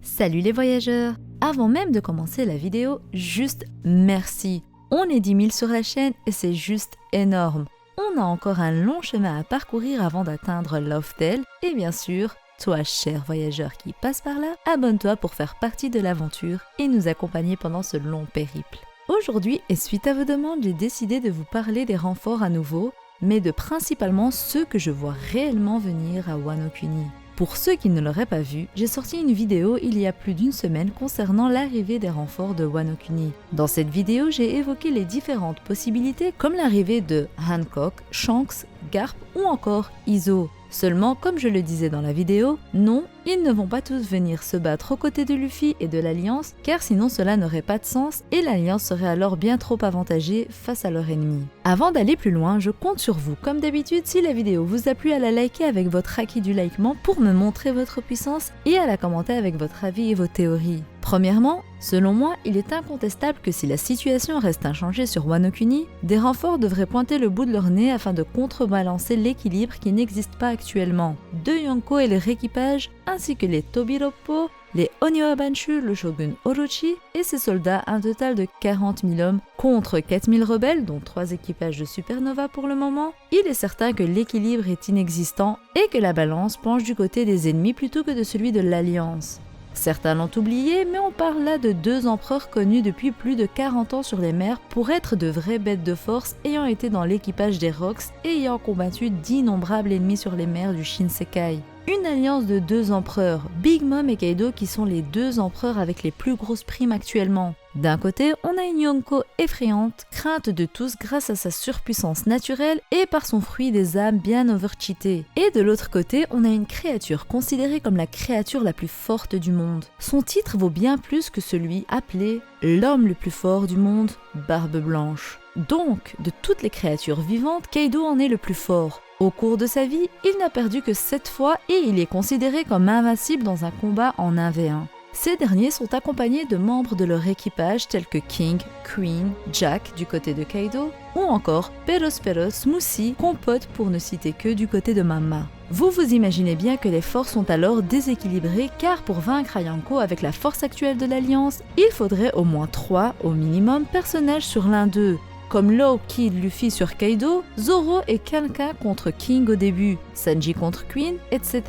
Salut les voyageurs! Avant même de commencer la vidéo, juste merci! On est 10 000 sur la chaîne et c'est juste énorme! On a encore un long chemin à parcourir avant d'atteindre Loftel et bien sûr, toi cher voyageur qui passe par là, abonne-toi pour faire partie de l'aventure et nous accompagner pendant ce long périple. Aujourd'hui et suite à vos demandes, j'ai décidé de vous parler des renforts à nouveau, mais de principalement ceux que je vois réellement venir à Wano Kuni. Pour ceux qui ne l'auraient pas vu, j'ai sorti une vidéo il y a plus d'une semaine concernant l'arrivée des renforts de Wano Kuni. Dans cette vidéo, j'ai évoqué les différentes possibilités comme l'arrivée de Hancock, Shanks, Garp ou encore Izo. Seulement, comme je le disais dans la vidéo, non, ils ne vont pas tous venir se battre aux côtés de Luffy et de l'Alliance, car sinon cela n'aurait pas de sens et l'Alliance serait alors bien trop avantagée face à leur ennemi. Avant d'aller plus loin, je compte sur vous, comme d'habitude, si la vidéo vous a plu, à la liker avec votre acquis du likement pour me montrer votre puissance et à la commenter avec votre avis et vos théories. Premièrement, selon moi, il est incontestable que si la situation reste inchangée sur Wano Kuni, des renforts devraient pointer le bout de leur nez afin de contrebalancer l'équilibre qui n'existe pas actuellement. Deux Yonko et leur équipage, ainsi que les Tobiroppo, les Oniwa Banshu, le shogun Orochi et ses soldats, un total de 40 000 hommes contre 4 000 rebelles, dont 3 équipages de Supernova pour le moment, il est certain que l'équilibre est inexistant et que la balance penche du côté des ennemis plutôt que de celui de l'Alliance. Certains l'ont oublié, mais on parle là de deux empereurs connus depuis plus de 40 ans sur les mers pour être de vraies bêtes de force, ayant été dans l'équipage des Rocks et ayant combattu d'innombrables ennemis sur les mers du Shinsekai. Une alliance de deux empereurs, Big Mom et Kaido, qui sont les deux empereurs avec les plus grosses primes actuellement. D'un côté, on a une Yonko effrayante, crainte de tous grâce à sa surpuissance naturelle et par son fruit des âmes bien overcheatées. Et de l'autre côté, on a une créature considérée comme la créature la plus forte du monde. Son titre vaut bien plus que celui appelé l'homme le plus fort du monde, Barbe Blanche. Donc, de toutes les créatures vivantes, Kaido en est le plus fort. Au cours de sa vie, il n'a perdu que 7 fois et il est considéré comme invincible dans un combat en 1v1. Ces derniers sont accompagnés de membres de leur équipage tels que King, Queen, Jack du côté de Kaido ou encore Peros, Moussi, Compote pour ne citer que du côté de Mama. Vous vous imaginez bien que les forces sont alors déséquilibrées car pour vaincre Yonko avec la force actuelle de l'Alliance, il faudrait au moins 3 au minimum personnages sur l'un d'eux. Comme Law, Kid, Luffy sur Kaido, Zoro et quelqu'un contre King au début, Sanji contre Queen, etc.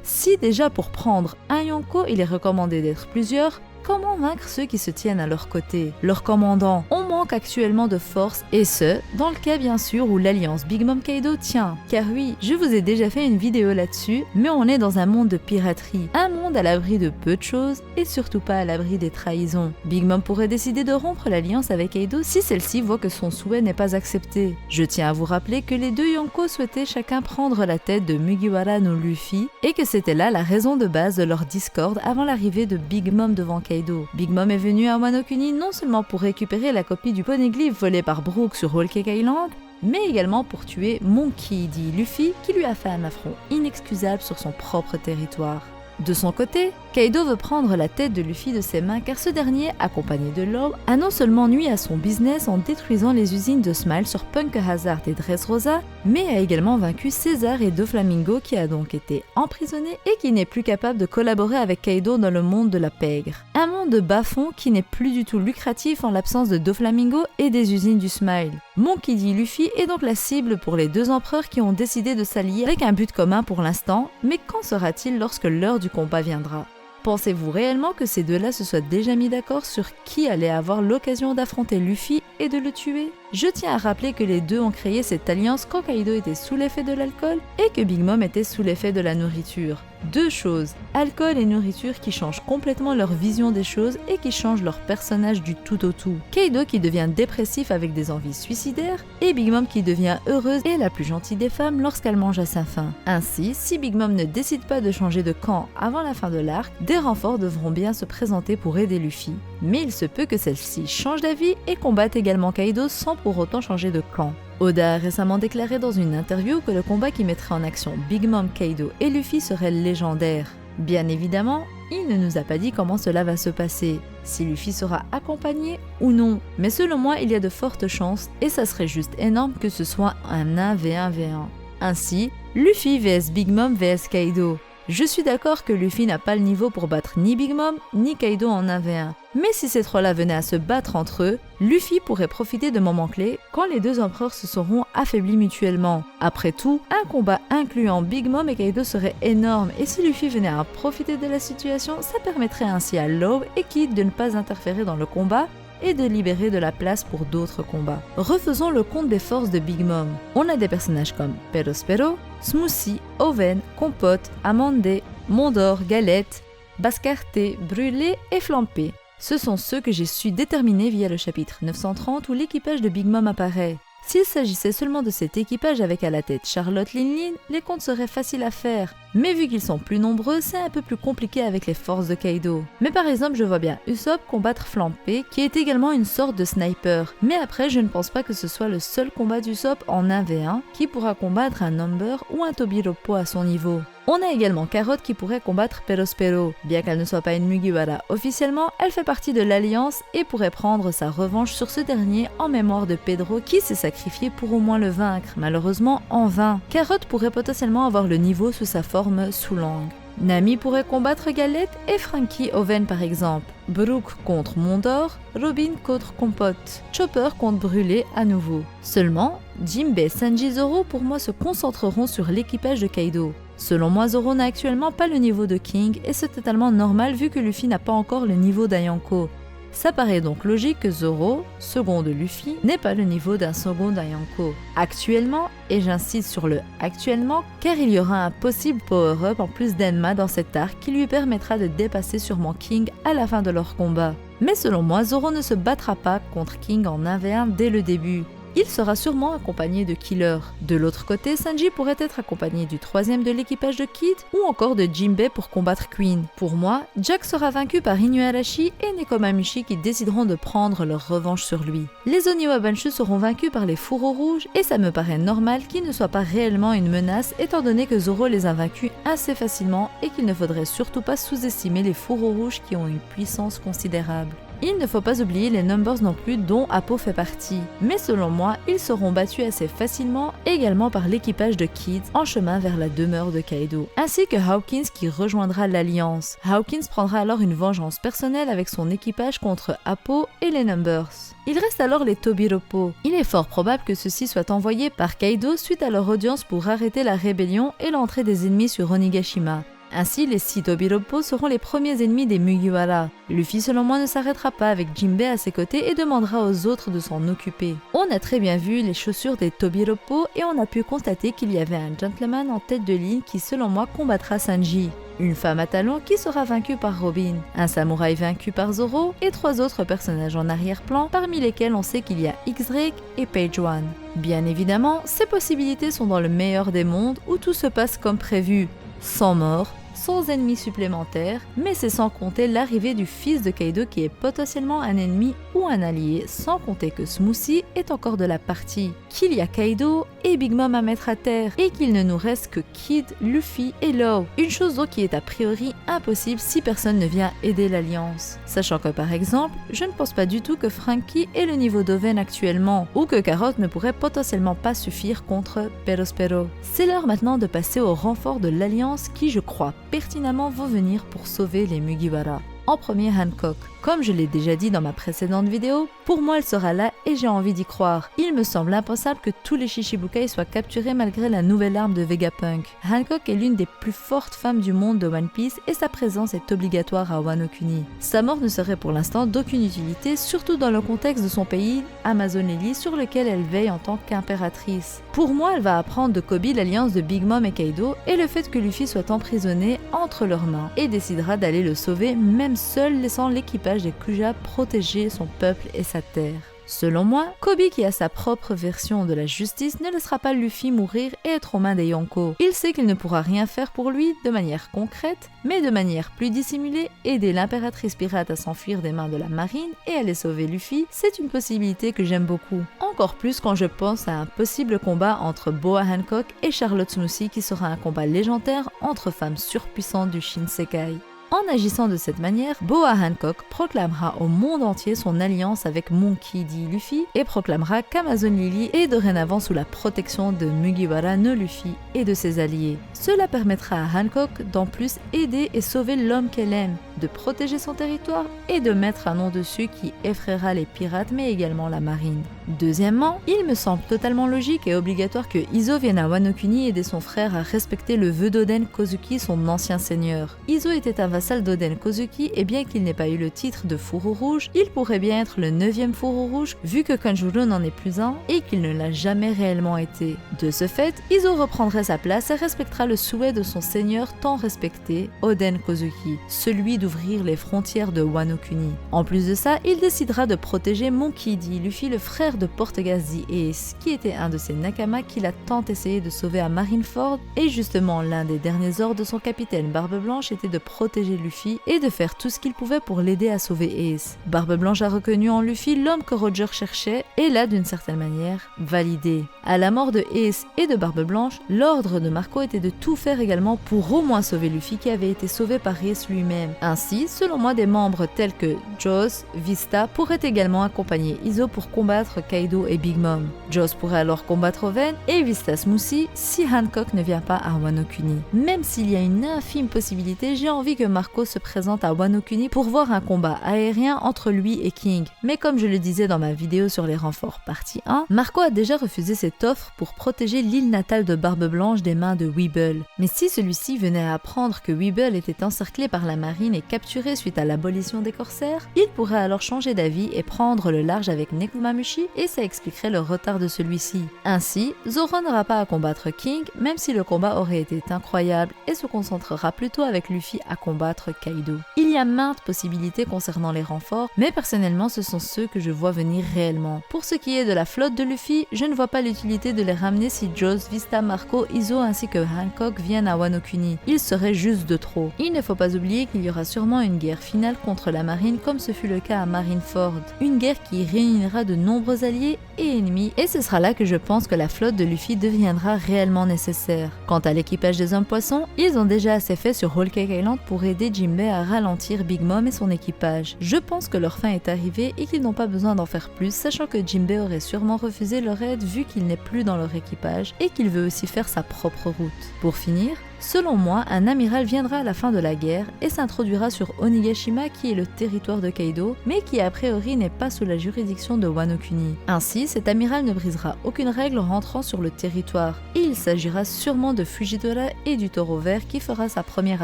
Si déjà pour prendre un Yonko il est recommandé d'être plusieurs, comment vaincre ceux qui se tiennent à leur côté, leurs commandants? On manque actuellement de force et ce, dans le cas bien sûr où l'alliance Big Mom Kaido tient. Car oui, je vous ai déjà fait une vidéo là-dessus, mais on est dans un monde de piraterie, un monde à l'abri de peu de choses et surtout pas à l'abri des trahisons. Big Mom pourrait décider de rompre l'alliance avec Kaido si celle-ci voit que son souhait n'est pas accepté. Je tiens à vous rappeler que les deux Yonko souhaitaient chacun prendre la tête de Mugiwara no Luffy et que c'était là la raison de base de leur discorde avant l'arrivée de Big Mom devant Kaido. Big Mom est venu à Wano Kuni non seulement pour récupérer la copie du poneglyph volé par Brook sur Whole Cake Island, mais également pour tuer Monkey D. Luffy qui lui a fait un affront inexcusable sur son propre territoire. De son côté, Kaido veut prendre la tête de Luffy de ses mains car ce dernier, accompagné de Law, a non seulement nui à son business en détruisant les usines de Smile sur Punk Hazard et Dressrosa, mais a également vaincu César et Doflamingo qui a donc été emprisonné et qui n'est plus capable de collaborer avec Kaido dans le monde de la pègre. Un monde de bas-fond qui n'est plus du tout lucratif en l'absence de Doflamingo et des usines du Smile. Monkey D. Luffy est donc la cible pour les deux empereurs qui ont décidé de s'allier avec un but commun pour l'instant, mais qu'en sera-t-il lorsque l'heure du combat viendra? Pensez-vous réellement que ces deux-là se soient déjà mis d'accord sur qui allait avoir l'occasion d'affronter Luffy et de le tuer? Je tiens à rappeler que les deux ont créé cette alliance quand Kaido était sous l'effet de l'alcool et que Big Mom était sous l'effet de la nourriture. Deux choses, alcool et nourriture qui changent complètement leur vision des choses et qui changent leur personnage du tout au tout. Kaido qui devient dépressif avec des envies suicidaires et Big Mom qui devient heureuse et la plus gentille des femmes lorsqu'elle mange à sa faim. Ainsi, si Big Mom ne décide pas de changer de camp avant la fin de l'arc, des renforts devront bien se présenter pour aider Luffy. Mais il se peut que celle-ci change d'avis et combatte également Kaido sans pour autant changer de camp. Oda a récemment déclaré dans une interview que le combat qui mettrait en action Big Mom, Kaido et Luffy serait légendaire. Bien évidemment, il ne nous a pas dit comment cela va se passer, si Luffy sera accompagné ou non, mais selon moi il y a de fortes chances et ça serait juste énorme que ce soit un 1v1v1. Ainsi, Luffy vs Big Mom vs Kaido. Je suis d'accord que Luffy n'a pas le niveau pour battre ni Big Mom ni Kaido en 1v1. Mais si ces trois-là venaient à se battre entre eux, Luffy pourrait profiter de moments clés quand les deux empereurs se seront affaiblis mutuellement. Après tout, un combat incluant Big Mom et Kaido serait énorme et si Luffy venait à profiter de la situation, ça permettrait ainsi à Law et Kid de ne pas interférer dans le combat et de libérer de la place pour d'autres combats. Refaisons le compte des forces de Big Mom. On a des personnages comme Perospero, Smoothie, Oven, Compote, Amande, Mondor, Galette, Bascarté, Brûlé et Flampé. Ce sont ceux que j'ai su déterminer via le chapitre 930 où l'équipage de Big Mom apparaît. S'il s'agissait seulement de cet équipage avec à la tête Charlotte Linlin, les comptes seraient faciles à faire. Mais vu qu'ils sont plus nombreux, c'est un peu plus compliqué avec les forces de Kaido. Mais par exemple, je vois bien Usopp combattre Flampé, qui est également une sorte de sniper. Mais après, je ne pense pas que ce soit le seul combat d'Usopp en 1v1 qui pourra combattre un Number ou un Tobiroppo à son niveau. On a également Carotte qui pourrait combattre Perospero. Bien qu'elle ne soit pas une Mugiwara officiellement, elle fait partie de l'Alliance et pourrait prendre sa revanche sur ce dernier en mémoire de Pedro qui s'est sacrifié pour au moins le vaincre, malheureusement en vain. Carotte pourrait potentiellement avoir le niveau sous sa forme sous langue. Nami pourrait combattre Galette et Frankie Oven par exemple. Brook contre Mondor, Robin contre Compote, Chopper contre Brûlé à nouveau. Seulement, Jinbei, Sanji, Zoro pour moi se concentreront sur l'équipage de Kaido. Selon moi, Zoro n'a actuellement pas le niveau de King et c'est totalement normal vu que Luffy n'a pas encore le niveau d'Ayanko. Ça paraît donc logique que Zoro, second de Luffy, n'ait pas le niveau d'un second d'Ayanko. Actuellement, et j'insiste sur le actuellement, car il y aura un possible power-up en plus d'Enma dans cet arc qui lui permettra de dépasser sûrement King à la fin de leur combat. Mais selon moi, Zoro ne se battra pas contre King en 1v1 dès le début. Il sera sûrement accompagné de Killer. De l'autre côté, Sanji pourrait être accompagné du troisième de l'équipage de Kid ou encore de Jinbei pour combattre Queen. Pour moi, Jack sera vaincu par Inuarashi et Nekomamushi qui décideront de prendre leur revanche sur lui. Les Oniwa Banshu seront vaincus par les fourreaux rouges et ça me paraît normal qu'ils ne soient pas réellement une menace étant donné que Zoro les a vaincus assez facilement et qu'il ne faudrait surtout pas sous-estimer les fourreaux rouges qui ont une puissance considérable. Il ne faut pas oublier les Numbers non plus dont Appo fait partie, mais selon moi, ils seront battus assez facilement également par l'équipage de Kid en chemin vers la demeure de Kaido, ainsi que Hawkins qui rejoindra l'Alliance. Hawkins prendra alors une vengeance personnelle avec son équipage contre Appo et les Numbers. Il reste alors les Tobiroppo. Il est fort probable que ceux-ci soient envoyés par Kaido suite à leur audience pour arrêter la rébellion et l'entrée des ennemis sur Onigashima. Ainsi, les 6 Tobiroppo seront les premiers ennemis des Mugiwara. Luffy, selon moi, ne s'arrêtera pas avec Jinbei à ses côtés et demandera aux autres de s'en occuper. On a très bien vu les chaussures des Tobiroppo et on a pu constater qu'il y avait un gentleman en tête de ligne qui, selon moi, combattra Sanji. Une femme à talons qui sera vaincue par Robin, un samouraï vaincu par Zoro et 3 autres personnages en arrière-plan parmi lesquels on sait qu'il y a X-Drake et Page One. Bien évidemment, ces possibilités sont dans le meilleur des mondes où tout se passe comme prévu. Sans mort, sans ennemis supplémentaires, mais c'est sans compter l'arrivée du fils de Kaido qui est potentiellement un ennemi ou un allié, sans compter que Smoothie est encore de la partie, qu'il y a Kaido et Big Mom à mettre à terre, et qu'il ne nous reste que Kid, Luffy et Law. Une chose donc qui est a priori impossible si personne ne vient aider l'Alliance. Sachant que par exemple, je ne pense pas du tout que Frankie ait le niveau d'Oven actuellement, ou que Carotte ne pourrait potentiellement pas suffire contre Perospero. C'est l'heure maintenant de passer au renfort de l'Alliance qui, je crois, pertinemment vont venir pour sauver les Mugiwara. En premier, Hancock. Comme je l'ai déjà dit dans ma précédente vidéo, pour moi elle sera là et j'ai envie d'y croire. Il me semble impensable que tous les Shichibukai soient capturés malgré la nouvelle arme de Vegapunk. Hancock est l'une des plus fortes femmes du monde de One Piece et sa présence est obligatoire à Wano Kuni. Sa mort ne serait pour l'instant d'aucune utilité, surtout dans le contexte de son pays, Amazonelli, sur lequel elle veille en tant qu'impératrice. Pour moi, elle va apprendre de Koby l'alliance de Big Mom et Kaido et le fait que Luffy soit emprisonné entre leurs mains et décidera d'aller le sauver même seul, laissant l'équipage des Kuja protéger son peuple et sa terre. Selon moi, Koby qui a sa propre version de la justice ne laissera pas Luffy mourir et être aux mains des Yonko. Il sait qu'il ne pourra rien faire pour lui de manière concrète, mais de manière plus dissimulée, aider l'impératrice pirate à s'enfuir des mains de la marine et aller sauver Luffy, c'est une possibilité que j'aime beaucoup. Encore plus quand je pense à un possible combat entre Boa Hancock et Charlotte Smoothie qui sera un combat légendaire entre femmes surpuissantes du Shinsekai. En agissant de cette manière, Boa Hancock proclamera au monde entier son alliance avec Monkey D. Luffy et proclamera qu'Amazon Lily est dorénavant sous la protection de Mugiwara no Luffy et de ses alliés. Cela permettra à Hancock d'en plus aider et sauver l'homme qu'elle aime, de protéger son territoire et de mettre un nom dessus qui effraiera les pirates mais également la marine. Deuxièmement, il me semble totalement logique et obligatoire que Izo vienne à Wano Kuni aider son frère à respecter le vœu d'Oden Kozuki, son ancien seigneur. Izo était un vassal d'Oden Kozuki et bien qu'il n'ait pas eu le titre de fourreau rouge, il pourrait bien être le 9e fourreau rouge vu que Kanjuro n'en est plus un et qu'il ne l'a jamais réellement été. De ce fait, Izo reprendrait sa place et respectera le souhait de son seigneur tant respecté, Oden Kozuki, celui d'ouvrir les frontières de Wano Kuni. En plus de ça, il décidera de protéger Monkey D. Luffy, le frère de Portegas The Ace, qui était un de ses nakama qu'il a tant essayé de sauver à Marineford, et justement l'un des derniers ordres de son capitaine Barbe Blanche était de protéger Luffy et de faire tout ce qu'il pouvait pour l'aider à sauver Ace. Barbe Blanche a reconnu en Luffy l'homme que Roger cherchait et l'a d'une certaine manière validé. À la mort de Ace et de Barbe Blanche, l'ordre de Marco était de tout faire également pour au moins sauver Luffy qui avait été sauvé par Ace lui-même. Ainsi, selon moi, des membres tels que Joss, Vista pourraient également accompagner Izo pour combattre Kaido et Big Mom. Joss pourrait alors combattre Oven et Vista Smoothie si Hancock ne vient pas à Wano Kuni. Même s'il y a une infime possibilité, j'ai envie que Marco se présente à Wano Kuni pour voir un combat aérien entre lui et King. Mais comme je le disais dans ma vidéo sur les renforts partie 1, Marco a déjà refusé cette offre pour protéger l'île natale de Barbe Blanche des mains de Weeble. Mais si celui-ci venait à apprendre que Weeble était encerclé par la marine et capturé suite à l'abolition des corsaires, il pourrait alors changer d'avis et prendre le large avec Nekomamushi et ça expliquerait le retard de celui-ci. Ainsi, Zoro n'aura pas à combattre King, même si le combat aurait été incroyable, et se concentrera plutôt avec Luffy à combattre Kaido. Il y a maintes possibilités concernant les renforts, mais personnellement ce sont ceux que je vois venir réellement. Pour ce qui est de la flotte de Luffy, je ne vois pas l'utilité de les ramener si Joss, Vista, Marco, Izo ainsi que Hancock viennent à Wano Kuni. Il serait juste de trop. Il ne faut pas oublier qu'il y aura sûrement une guerre finale contre la marine comme ce fut le cas à Marineford. Une guerre qui réunira de nombreux alliés et ennemis, et ce sera là que je pense que la flotte de Luffy deviendra réellement nécessaire. Quant à l'équipage des hommes poissons, ils ont déjà assez fait sur Whole Cake Island pour aider Jinbei à ralentir Big Mom et son équipage. Je pense que leur fin est arrivée et qu'ils n'ont pas besoin d'en faire plus, sachant que Jinbei aurait sûrement refusé leur aide vu qu'il n'est plus dans leur équipage et qu'il veut aussi faire sa propre route. Pour finir, selon moi, un amiral viendra à la fin de la guerre et s'introduira sur Onigashima qui est le territoire de Kaido, mais qui a priori n'est pas sous la juridiction de Wano Kuni. Ainsi, cet amiral ne brisera aucune règle en rentrant sur le territoire, et il s'agira sûrement de Fujitora et du Taureau Vert qui fera sa première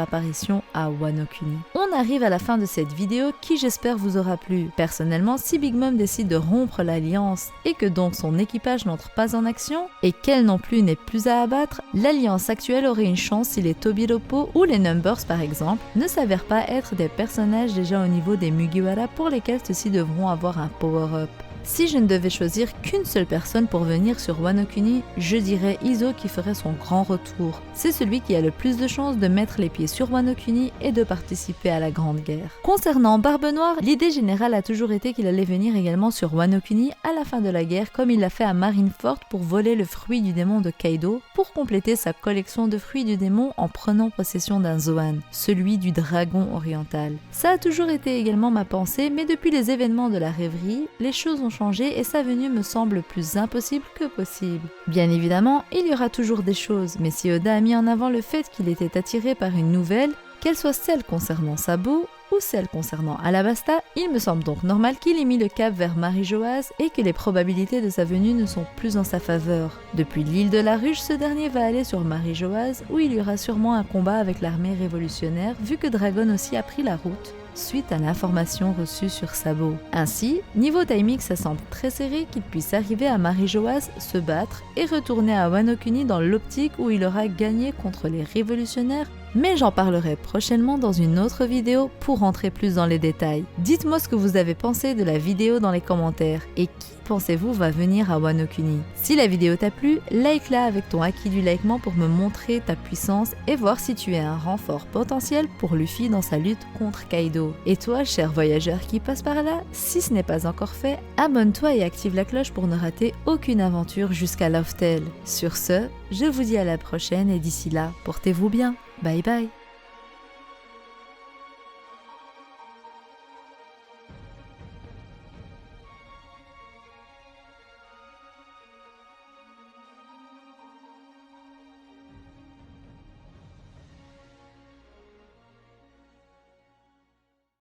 apparition à Wano Kuni. On arrive à la fin de cette vidéo qui j'espère vous aura plu. Personnellement, si Big Mom décide de rompre l'alliance et que donc son équipage n'entre pas en action, et qu'elle non plus n'est plus à abattre, l'alliance actuelle aurait une chance si les Tobiropo ou les Numbers par exemple ne s'avèrent pas être des personnages déjà au niveau des Mugiwara pour lesquels ceux-ci devront avoir un power-up. Si je ne devais choisir qu'une seule personne pour venir sur Wano Kuni, je dirais Izo qui ferait son grand retour. C'est celui qui a le plus de chances de mettre les pieds sur Wano Kuni et de participer à la Grande Guerre. Concernant Barbe Noire, l'idée générale a toujours été qu'il allait venir également sur Wano Kuni à la fin de la guerre comme il l'a fait à Marineford pour voler le fruit du démon de Kaido pour compléter sa collection de fruits du démon en prenant possession d'un Zoan, celui du dragon oriental. Ça a toujours été également ma pensée, mais depuis les événements de la rêverie, les choses ont changé et sa venue me semble plus impossible que possible. Bien évidemment, il y aura toujours des choses, mais si Oda a mis en avant le fait qu'il était attiré par une nouvelle, qu'elle soit celle concernant Sabo ou celle concernant Alabasta, il me semble donc normal qu'il ait mis le cap vers Marie-Joase et que les probabilités de sa venue ne sont plus en sa faveur. Depuis l'île de la Ruche, ce dernier va aller sur Marie-Joase où il y aura sûrement un combat avec l'armée révolutionnaire vu que Dragon aussi a pris la route suite à l'information reçue sur Sabo. Ainsi, niveau timing, ça semble très serré qu'il puisse arriver à Marie-Joase, se battre et retourner à Wano Kuni dans l'optique où il aura gagné contre les révolutionnaires, mais j'en parlerai prochainement dans une autre vidéo pour rentrer plus dans les détails. Dites-moi ce que vous avez pensé de la vidéo dans les commentaires et qui pensez-vous va venir à Wano Kuni. Si la vidéo t'a plu, like-la avec ton acquis du likement pour me montrer ta puissance et voir si tu es un renfort potentiel pour Luffy dans sa lutte contre Kaido. Et toi, cher voyageur qui passe par là, si ce n'est pas encore fait, abonne-toi et active la cloche pour ne rater aucune aventure jusqu'à Love Tale. Sur ce, je vous dis à la prochaine et d'ici là, portez-vous bien. Bye bye.